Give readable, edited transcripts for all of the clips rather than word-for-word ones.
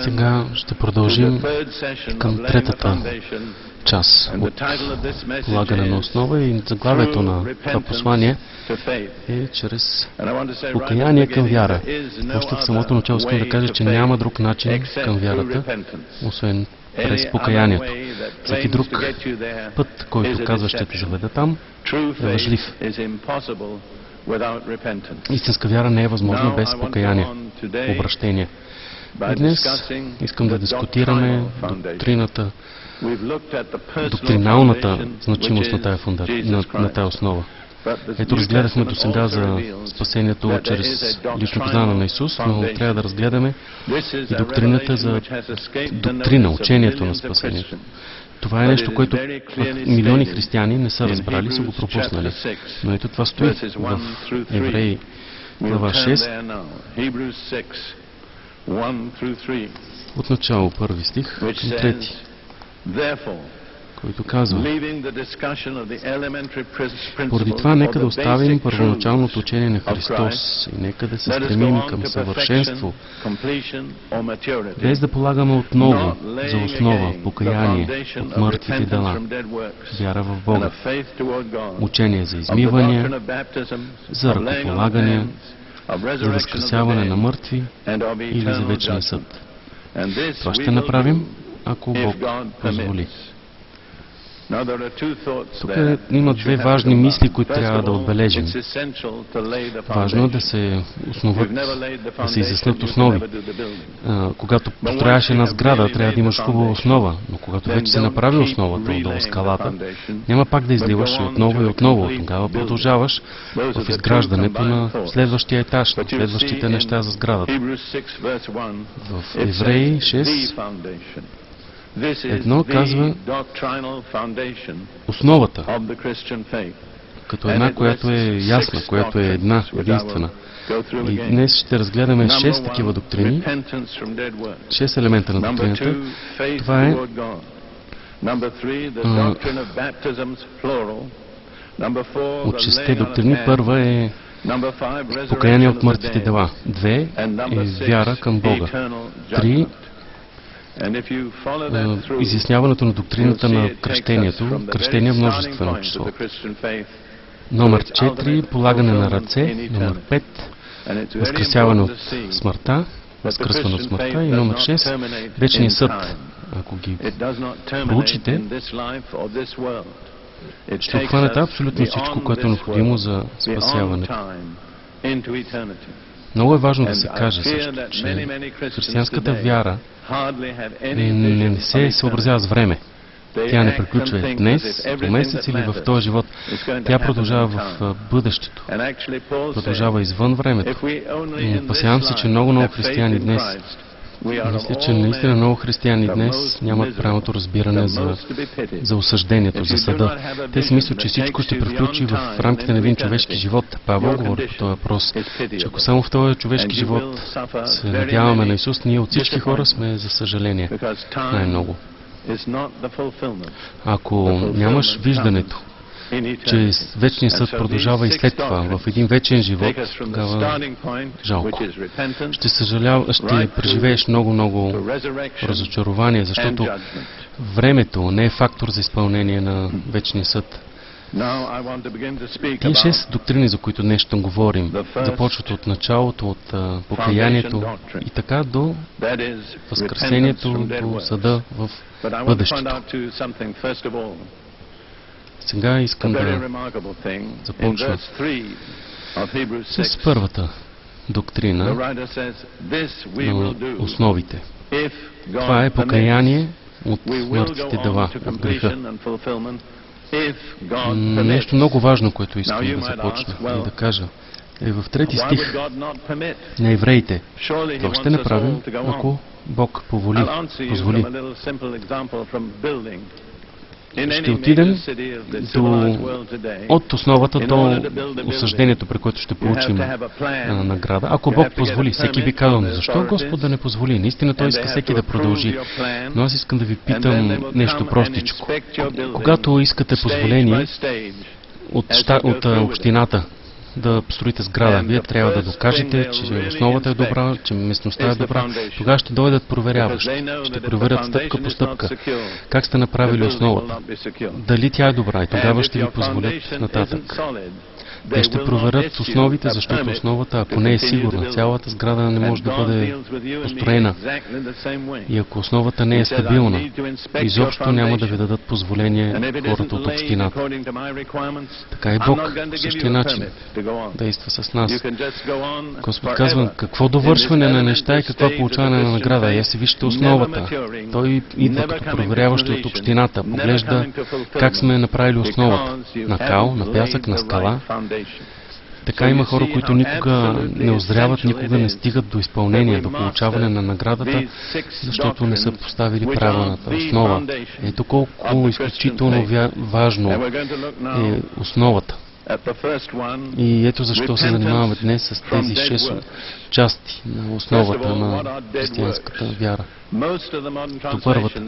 Сега ще продължим към третата част от полагане на основа и заглавието на това послание е чрез покаяние към вяра. Още в самото начало искам да кажа, че няма друг начин към вярата, освен през покаянието. Всеки друг път, който казва ще те заведа там, е лъжлив. Истинска вяра не е възможна без покаяние, обращение. И днес искам да дискутираме доктриналната значимост на тая основа. Ето, разгледахме до сега за спасението чрез лично познаване на Исус, но трябва да разгледаме и доктрината за учението на спасението. Това е нещо, което милиони християни не са разбрали, са го пропуснали. Но ето това стои в Евреи глава 6, от начало първи стих към трети, който казва: поради това нека да оставим първоначалното учение на Христос и нека да се стремим към съвършенство, без да полагаме отново за основа покаяние от мъртвите дела, вяра в Бога, учение за измивания, за ръкополагания, за възкресяване на мъртви или за вечния съд. Това ще направим, ако Бог позволи. Тук има две важни мисли, които трябва да отбележим. Важно е да се основат, да се изяснят основи. Когато построяваш една сграда, трябва да имаш хубава основа, но когато вече се направи основата отдолу скалата, няма пак да изливаш и отново. Тогава продължаваш в изграждането на следващия етаж, на следващите неща за сградата. В Евреи 6 едно казва основата, като една, която е ясна, която е една, единствена. И днес ще разгледаме 6 такива доктрини, 6 елемента на доктрината. Това е от 6 доктрини. Първа е покаяние от мъртвите дела. 2 е вяра към Бога. 3 изясняването на доктрината на кръщението, кръщение множествено число. Номер 4, полагане на ръце. Номер 5, възкресяване от смъртта, възкръсване от смъртта. И номер 6, вечния съд. Ако ги проучите, ще обхванете абсолютно всичко, което е необходимо за спасяването. Много е важно да се каже също, че християнската вяра не се съобразява с време. Тя не приключва днес, по месец или в този живот. Тя продължава в бъдещето. Продължава извън времето. Опасявам се, че много християни днес, мисля, че наистина много християни днес нямат правилното разбиране за осъждението, за съда. Те си мислят, че всичко ще приключи в рамките на един човешки живот. Павел говори по този въпрос, че ако само в този човешки живот се надяваме на Исус, ние от всички хора сме, за съжаление, най-много. Ако нямаш виждането, че вечният съд продължава и след това, в един вечен живот, тогава жалко. Ще преживееш много разочарование, защото времето не е фактор за изпълнение на вечния съд. Тие 6 доктрини, за които днес ще говорим, започват от началото, от покаянието и така до възкресението, до съда в бъдещето. Сега искам да започна с първата доктрина на основите. Това е покаяние от мъртвите дела, от греха. Нещо много важно, което искам да започна и да кажа, е в 3 стих на Евреите. Това ще направим, ако Бог позволи. Ще отидем от основата до осъждението, при което ще получим награда. Ако Бог позволи, всеки би казал: защо Господ да не позволи? Наистина Той иска всеки да продължи. Но аз искам да ви питам нещо простичко. Когато искате позволение от общината, да построите сграда. Вие трябва да докажете, че основата е добра, че местността е добра. Тогава ще дойдат проверяващи. Ще проверят стъпка по стъпка как сте направили основата. Дали тя е добра и тогава ще ви позволят нататък. Те ще проверят основите, защото основата, ако не е сигурна, цялата сграда не може да бъде построена. И ако основата не е стабилна, изобщо няма да ви дадат позволение хората от общината. Така и Бог по същия начин действа с нас. Господ казва, какво довършване на неща и каква получаване на награда. Я си вижте основата. Той идва като проверяващи от общината, поглежда как сме направили основата. На кал, на пясък, на скала. Така има хора, които никога не озряват, никога не стигат до изпълнение, до получаване на наградата, защото не са поставили правилната основа. Ето колко изключително важно е основата. И ето защо се занимаваме днес с тези 6 части на основата на християнската вяра. До първата.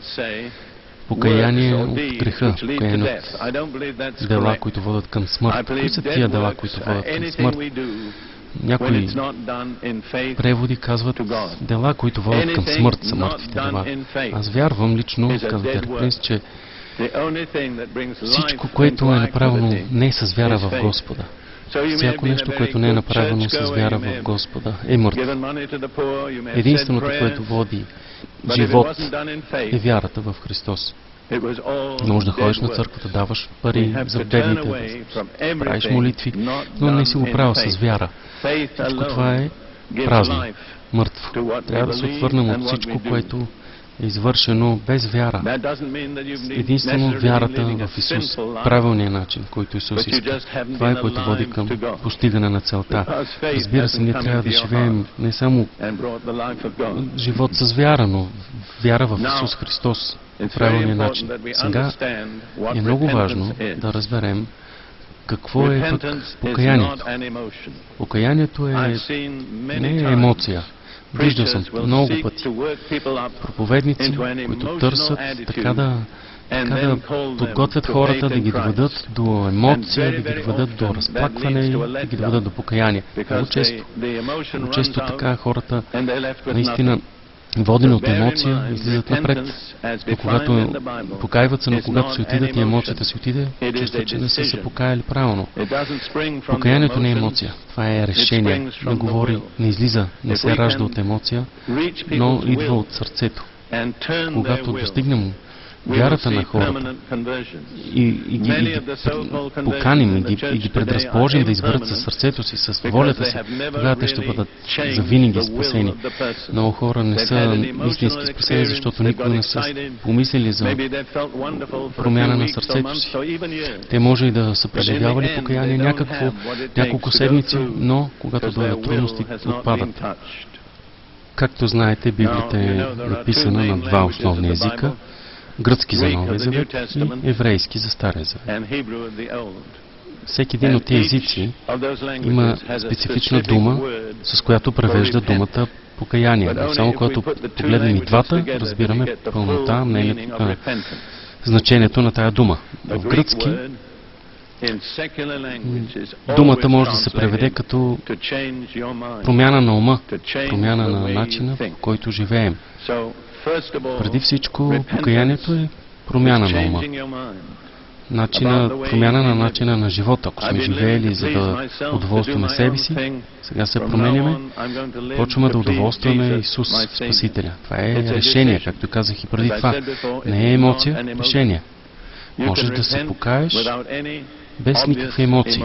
Покаяние от греха, покаяние от дела, които водят към смърт. Кои са тия дела, които водят към смърт? Някои преводи казват дела, които водят към смърт, са мъртвите дела. Аз вярвам лично, казва Терпринс, че всичко, което е направено не е с вяра в Господа. Всяко нещо, което не е направено с вяра в Господа, е мъртво. Единственото, което води живот, е вярата в Христос. Може да ходиш на църквата, даваш пари за бедните, правиш молитви, но не си го правил с вяра. Всичко това е празно, мъртво. Трябва да се отвърнем от всичко, което е извършено без вяра. Единствено вярата в Исус, правилния начин, който Исус иска. Това е, което води към постигане на целта. Разбира се, ние трябва да живеем не само живот с вяра, но вяра в Исус Христос, правилния начин. Сега е много важно да разберем какво е пък покаянието. Покаянието не е емоция. Виждал съм много пъти проповедници, които търсят така да подготвят хората, да ги доведат до емоция, да ги доведат до разплакване и да ги доведат до покаяние. Много често така хората наистина водени от емоция, излизат напред. Но когато покайват се, но когато се отидат и емоцията си отиде, чувстват, че не са се покаяли правилно. Покаянието не е емоция. Това е решение. Не излиза, не се ражда от емоция, но идва от сърцето. Когато достигнем вярата на хората и ги поканим и ги предразположим да изберат със сърцето си, с волята си, тогава те ще бъдат завинаги спасени. Много хора не са истински спасени, защото никога не са помислили за промяна на сърцето си. Те може и да са преживявали покаяние няколко седмици, но когато дойдат трудности, отпадат. Както знаете, Библията е написана на два основни езика. Гръцки за Новия завет и еврейски за Стария завет. Всеки един от тези езици има специфична дума, с която превежда думата покаяние. Само когато погледнем и двата, разбираме пълнота, значението на тая дума. В гръцки думата може да се преведе като промяна на ума, промяна на начина, по който живеем. Преди всичко, покаянието е промяна на ума. Промяна на начина на живота. Ако сме живеели за да удоволстваме себе си, сега се променяме, почваме да удоволстваме Исус, Спасителя. Това е решение, както казах и преди това. Не е емоция, решение. Можеш да се покаеш без никакви емоции,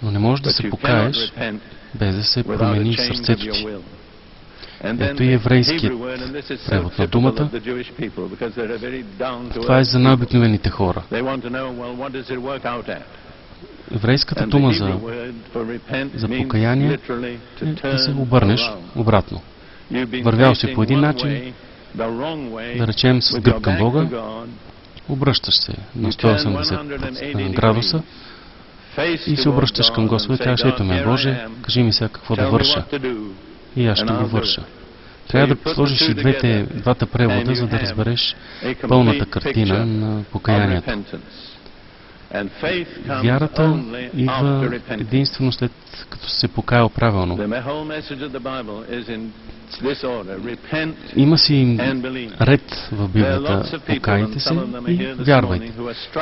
но не можеш да се покаеш без да се промени сърцето ти. Ето и еврейският превод на думата. Това е за най-обикновените хора. Еврейската дума за покаяние е да се обърнеш обратно. Вървял си по един начин, да речем с гръб към Бога, обръщаш се на 180 градуса и се обръщаш към Господа и кажеш: ето ме, Боже, кажи ми сега какво да върша. И аз ще го върша. Трябва да сложиш и двата превода, за да разбереш пълната картина на покаянието. Вярата идва единствено след като се покаял правилно. Има си ред в Библията. Покайте се и вярвайте.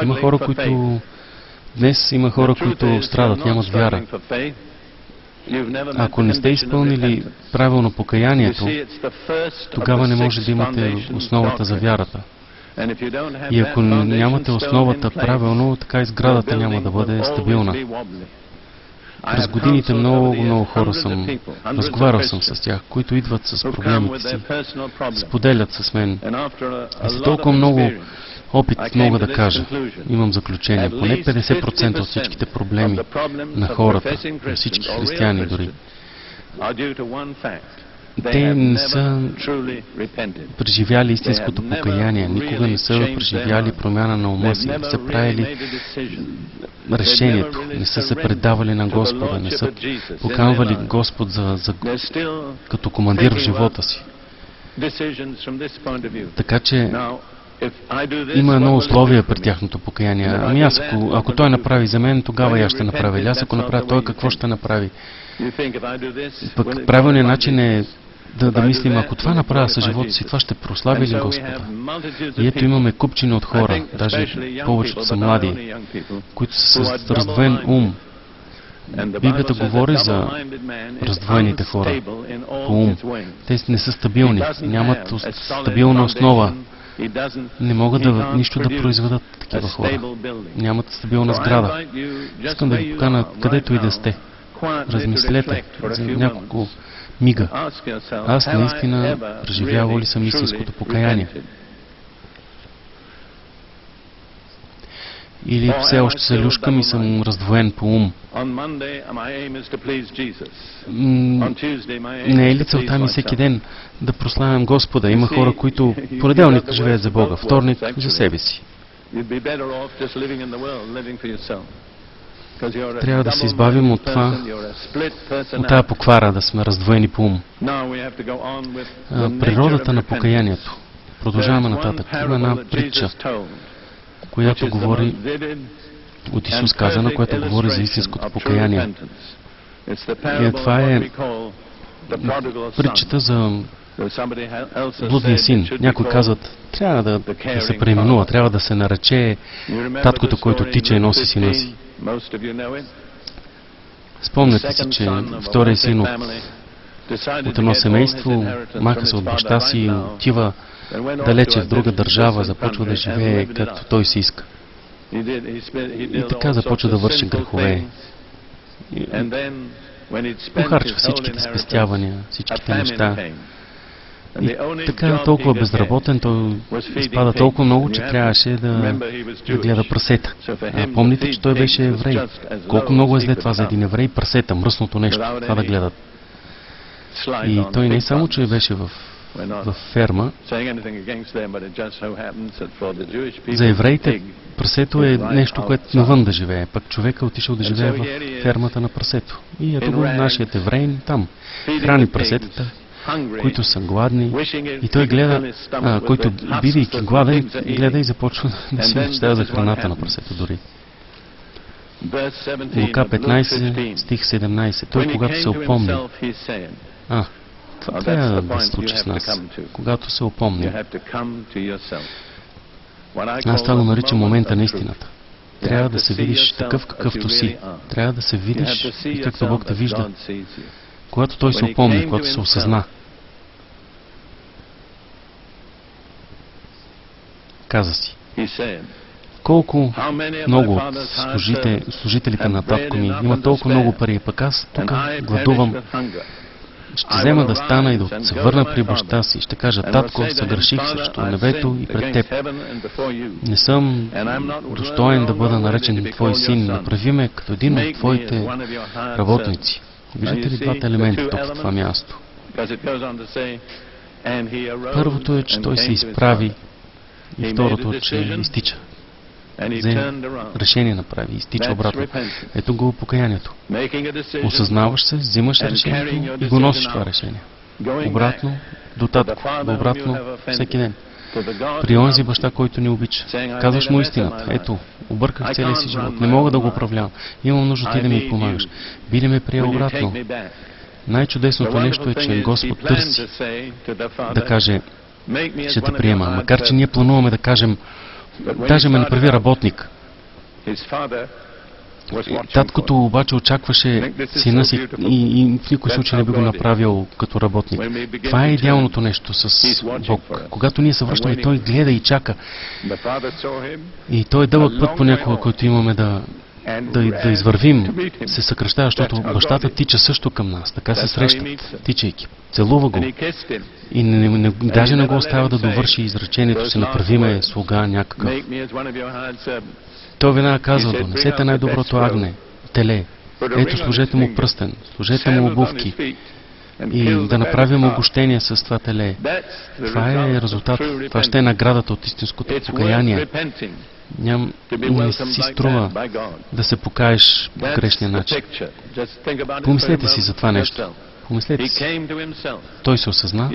Има хора, които днес страдат, нямат вяра. Ако не сте изпълнили правилно покаянието, тогава не може да имате основата за вярата. И ако нямате основата правилно, така и сградата няма да бъде стабилна. През годините много хора разговарял съм с тях, които идват с проблемите си, споделят с мен. И след толкова много опит мога да кажа, имам заключение, поне 50% от всичките проблеми на хората, на всички християни дори, те не са преживяли истинското покаяние, никога не са преживяли промяна на ума си, не са правили решението, не са се предавали на Господа, не са поканвали Господ като командир в живота си. Така че има едно условие при тяхното покаяние. Ами аз, ако той направи за мен, тогава и аз ще направя. Или аз ако направя той, какво ще направи? Пък правилният начин е да мислим, ако това направя със живота си, това ще прослави ли Господа? И ето имаме купчина от хора, даже повечето са млади, които са с раздвоен ум. Библията говори за раздвоените хора по ум. Те не са стабилни, нямат стабилна основа. Не могат нищо да произведат такива хора. Нямат стабилна сграда. Искам да ви покана, където и да сте. Размислете за няколко мига. Аз наистина преживявал ли съм истинското покаяние? Или все още се люшкам и съм раздвоен по ум? Не е ли целта ми всеки ден да прославям Господа? Има хора, които понеделник живеят за Бога, вторник за себе си. Трябва да се избавим от това, от тая поквара, да сме раздвоени по ум. Природата на покаянието. Продължаваме нататък. Има една притча, която говори от Исус казана, която говори за истинското покаяние. И това е притчата за блудния син. Някои казват, трябва да се преименува, трябва да се нарече таткото, който тича и носи сина си. Спомняте си, че втория син от едно семейство маха се от баща си и отива далече в друга държава, започва да живее както той си иска. И така започва да върши грехове. Похарчва всичките спестявания, всичките неща. И така е толкова безработен, той изпада толкова много, че трябваше да гледа прасета. Помните, че той беше еврей. Колко много е зле това за един еврей, прасета, мръсното нещо, това да гледат. И той не само, че беше в ферма. За евреите прасето е нещо, което навън да живее. Пък човека отишъл да живее в фермата на прасето. И ето го нашият евреин там. Храни прасетата, които са гладни. И той гледа, който бидейки гладен, гледа и започва да си мечтае за храната на прасето дори. Лука 15, стих 17. Той, когато се опомни, това трябва да се случи с нас, когато се опомним. Аз това го наричам момента на истината. Трябва да се видиш такъв, какъвто си. Трябва да се видиш и както Бог те вижда. Когато Той се опомни, когато се осъзна. Каза си. Колко много от служителите на татко ми има толкова много пари, пък аз тук гладувам. Ще взема да стана и да се върна при баща си. Ще кажа, татко, съгреших срещу небето и пред теб. Не съм достоен да бъда наречен твой син. Направи ме като един от твоите работници. Виждате ли двата елемента тук в това място? Първото е, че той се изправи и второто, че изтича. Взе решение направи, изтича обратно. Ето го покаянието. Осъзнаваш се, взимаш решението и го носиш това решение. Обратно до татко, обратно всеки ден. при онзи баща, който ни обича. Казваш му истината. Ето, обърках целия си живот. Не мога да го управлявам. Имам нужда ти да ми помагаш. Би ли ме приел обратно? Най-чудесното нещо е, че Господ търси да каже, ще те приема. Макар че ние плануваме да кажем, даже ме направи работник. Таткото обаче очакваше сина си и в никой случай не би го направил като работник. Това е идеалното нещо с Бог. Когато ние се връщаме, Той гледа и чака. И Той е дълъг път понякога, който имаме да извървим, се съкръщава, защото бащата тича също към нас. Така се срещат, тичайки. Целува го. И даже не го оставя да довърши изречението си, направи ме слуга някакъв. Той веднага казва: донесете най-доброто агне, теле. Ето, служете му пръстен, служете му обувки и да направим огощение с това теле. Това е резултат. Това ще е наградата от истинското покаяние. Не си струва да се покаеш по грешния начин. Помислете си за това нещо. Помислете си. Той се осъзна,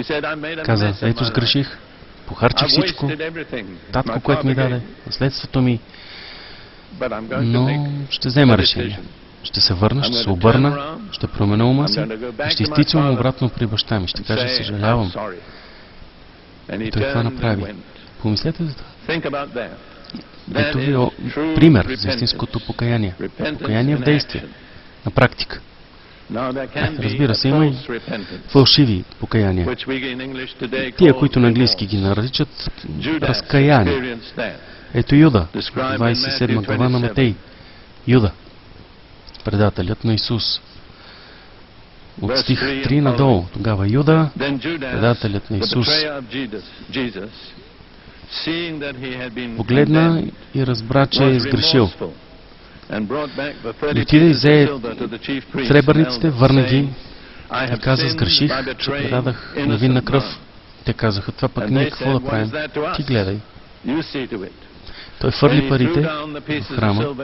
каза: ето сгреших, похарчих всичко, татко, което ми даде, наследството ми, но ще взема решение. Ще се върна, ще се обърна, ще променя ума си и ще изтичам обратно при баща ми. Ще кажа: съжалявам. И той това направи. Помислете за това. Ето ви пример за истинското покаяние. Покаяние в действие, на практика. Разбира се, има и фалшиви покаяния. Тия, които на английски ги наричат разкаяние. Ето Юда, 27 глава на Матей. Юда, предателят на Исус. От стих 3 надолу. Тогава Юда, предателят на Исус, погледна и разбра, че е сгрешил. И отиде и взе сребърниците, върна ги и каза: сгреших, че предадах невинна кръв. Те казаха: това пък ние какво да правим? Ти гледай. Той фърли парите в храма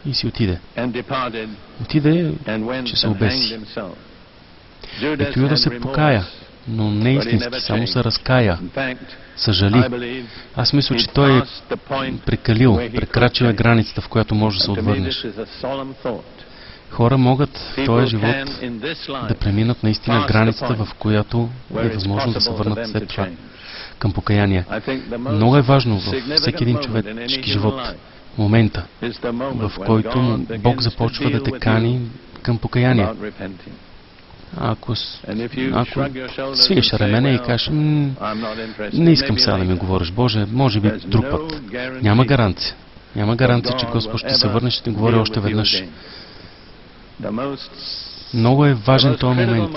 и си отиде. Отиде, че се обеси. Ето Юда се покая, но не истински, само се разкая. Съжали. Аз мисля, че той е прекалил, прекрачил е границата, в която може да се отвърнеш. Хора могат в този живот да преминат наистина границата, в която е възможно да се върнат след това към покаяние. Много е важно във всеки един човешки живот момента, в който Бог започва да те кани към покаяние. Ако свиеш рамене и кажеш: не искам сега да ми говориш, Боже, може би друг път. Няма гаранция. Няма гаранция, че Господ ще се върне, ще ти говори още веднъж. Много е важен този момент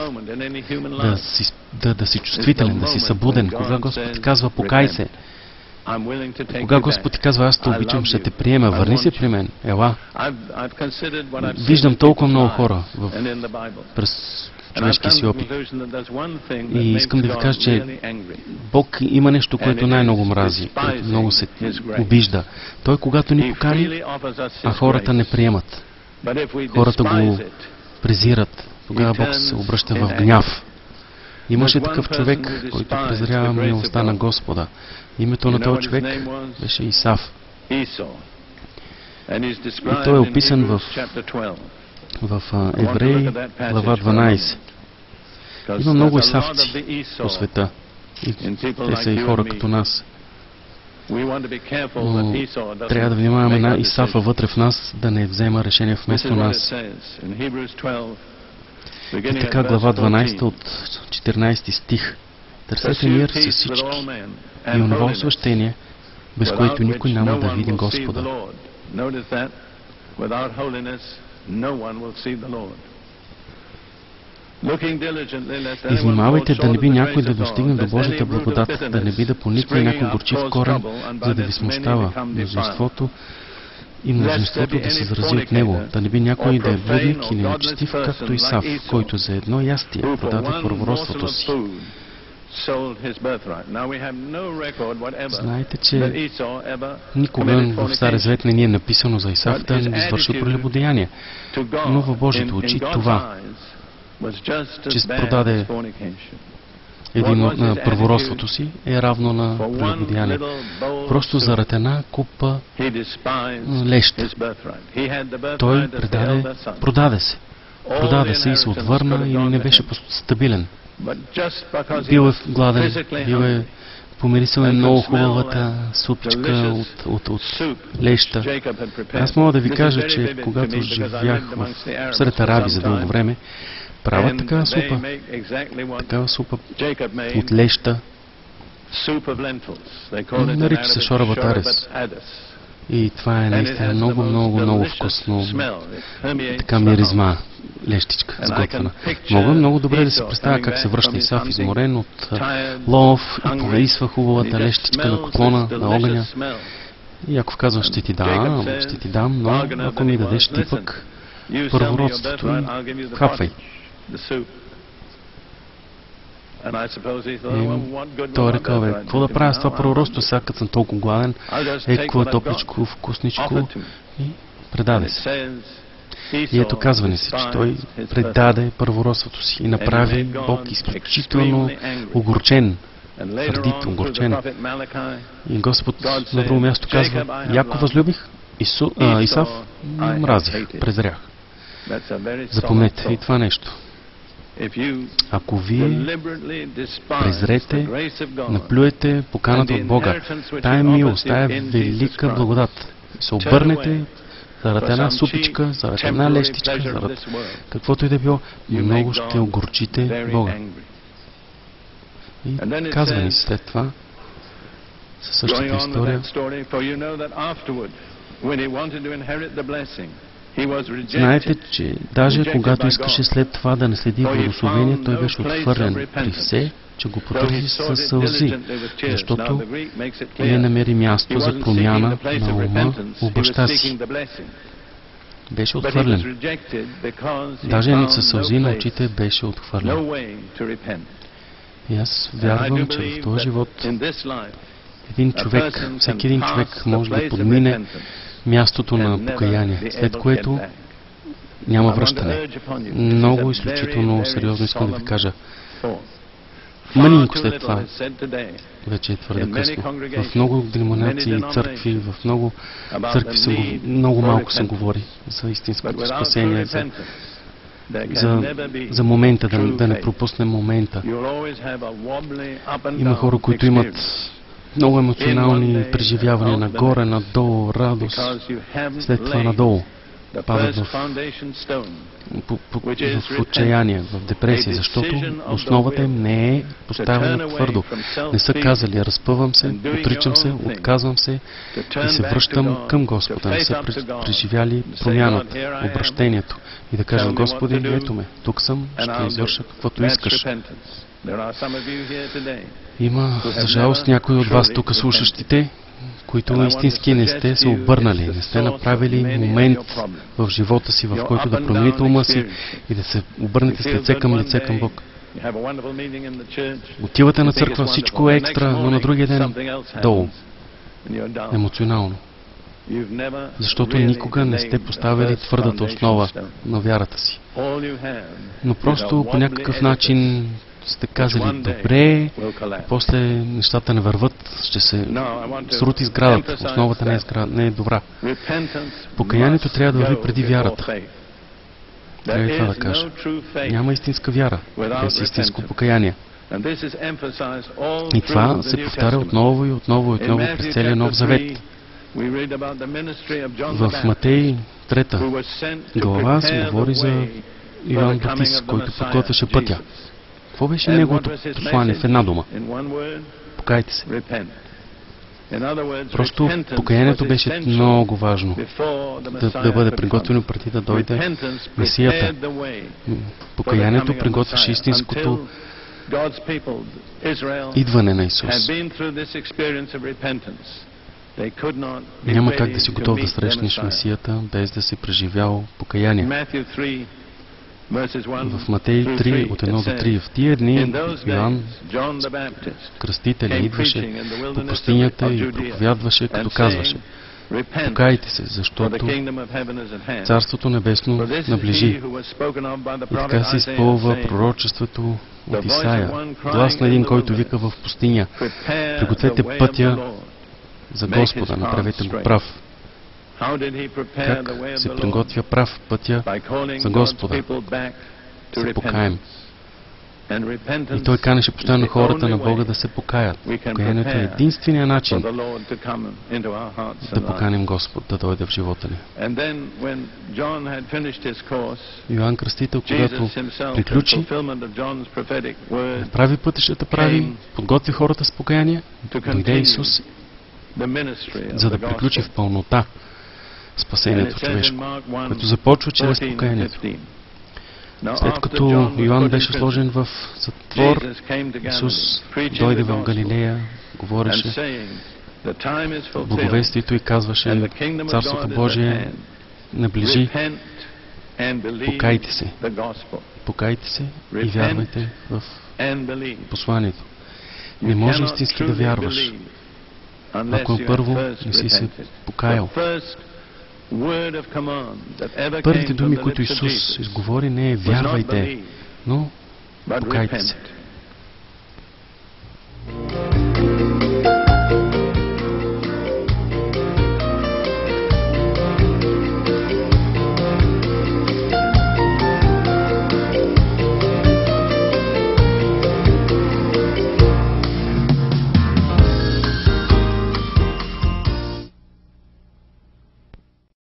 да си чувствителен, да си събуден. Кога Господ ти казва: покай се. Кога Господ ти казва: аз те обичам, ще те приема, върни се при мен, ела. Виждам толкова много хора през човешкия си опит. И искам да ви кажа, че Бог има нещо, което най-много мрази, което много се обижда. Той, когато ни покани, а хората не приемат. Хората го презират. Тогава Бог се обръща в гняв. Имаше такъв човек, който презрява милостта на Господа. Името на този човек беше Исав. И той е описан в Евреи, глава 12. Има много исавци по света. И те са и хора като нас. Но трябва да внимаваме на Исафа вътре в нас, да не взема решение вместо нас. И така, глава 12 от 14 стих. Търсете мир с всички и онова освещение, без което никой няма да види Господа. И внимавайте да не би някой да достигне до Божията благодат, да не би да поникне някой горчив корен, за да ви смущава мнозинството и мнозинството да се зарази от него, да не би някой да е блудник или нечестив, както Исав, който за едно ястие продаде първородството си. Знаете, че никога в Стария Завет не ни е написано за Исав да не извършил прелюбодеяние. Но в Божиите очи това, че продаде на първородството си е равно на прелюбодеяние. Просто заради една купа леща. Той продаде се и се отвърна и не беше стабилен. Бил е гладен, бил е помирисал е много хубавата супичка от леща. Аз мога да ви кажа, че когато живях сред араби за дълго време, правят такава супа от леща. Нарича се шорба тарес. И това е наистина много вкусно. Така миризма лещичка сготвена. Мога много добре да се представя как се връща Исав изморен от лов и помирисва хубавата лещичка на котлона, на огъня. И Яков казва, ще ти дам, но ако ми дадеш ти пък първородството, хапвай. Той е рекал, какво да правя с това първородство, сега като съм толкова гладен, какво е топличко, вкусничко, и предаде се. И ето казва ни се, че той предаде първородството си и направи Бог изключително огорчен, сърдит, огорчен. И Господ на друго място казва, Яков възлюбих, Исав мразих, презрях. Запомнете и това нещо. Ако вие презрете, наплюете поканата от Бога, тая милост, тая велика благодат, се обърнете заради една супичка, заради една лещичка, заради каквото и да било, много ще огорчите Бога. И казва ни след това, със същата история, знаете, че даже когато искаше след това да наследи благословение, той беше отхвърлен при все, че го потърси със сълзи, защото не намери място за промяна на ума у баща си. Беше отхвърлен. Даже със сълзи на очите беше отхвърлен. И аз вярвам, че в този живот всеки един човек може да подмине мястото на покаяние, след което няма връщане. Много изключително сериозно искам да ви кажа. Мънинко след това, вече е твърде късно. В много деноминации и църкви, в много църкви много малко се говори за истинското спасение, за момента, да не пропуснем момента. Има хора, които имат много емоционални преживявания нагоре, надолу, радост, след това надолу. Падат в отчаяние, в депресия, защото основата им не е поставена твърдо. Не са казали, разпъвам се, отричам се, отказвам се и се връщам към Господа. Не са преживяли промяната, обращението и да кажат, Господи, ето ме, тук съм, ще извърша каквото искаш. Има, за жалост, някои от вас тук слушащите, които истински не сте се обърнали, не сте направили момент в живота си, в който да промените ума си и да се обърнете с лице към Бог. Отивате на църква, всичко е екстра, но на другия ден долу. Емоционално. Защото никога не сте поставили твърдата основа на вярата си. Но просто по някакъв начин сте казали, добре, после нещата не върват, ще се срути сградата, основата не е добра. Покаянието трябва да върви преди вярата. Трябва и това да кажа. Няма истинска вяра, без истинско покаяние. И това се повтаря отново и отново през целия Нов Завет. В Матей 3 глава се говори за Йоан Баптист, който подготвяше пътя. Какво беше неговото послание в една дума? Покайте се. Просто покаянието беше много важно да бъде приготвено преди да дойде Месията. Покаянието приготвяше истинското идване на Исус. Няма как да си готов да срещнеш Месията, без да си преживял покаяние. В Матей 3, от 1 до 3, в тия дни Йоан Кръстителя идваше по пустинята и проповядваше, като казваше: покайте се, защото Царството Небесно наближи. И така се изпълва пророчеството от Исаия, глас на един, който вика в пустиня: пригответе пътя за Господа, направете го прав. Как се приготвя прав пътя за Господа? Се покаем. И той канеше постоянно хората на Бога да се покаят. Покаянието е единствения начин да поканим Господ да дойде в живота ни. Йоан Кръстител, когато приключи, направи пътищата прави, подготви хората с покаяние, дойде Исус, за да приключи в пълнота спасението човешко, което започва чрез покаянието. След като Йоан беше сложен в затвор, Исус дойде в Галилея, говореше благовестието и казваше: Царството Божие наближи, покайте се. Покайте се и вярвайте в посланието. Не може истински да вярваш, ако първо не си се покаял. Първите думи, които Исус изговори, не е вярвайте, но покайте се.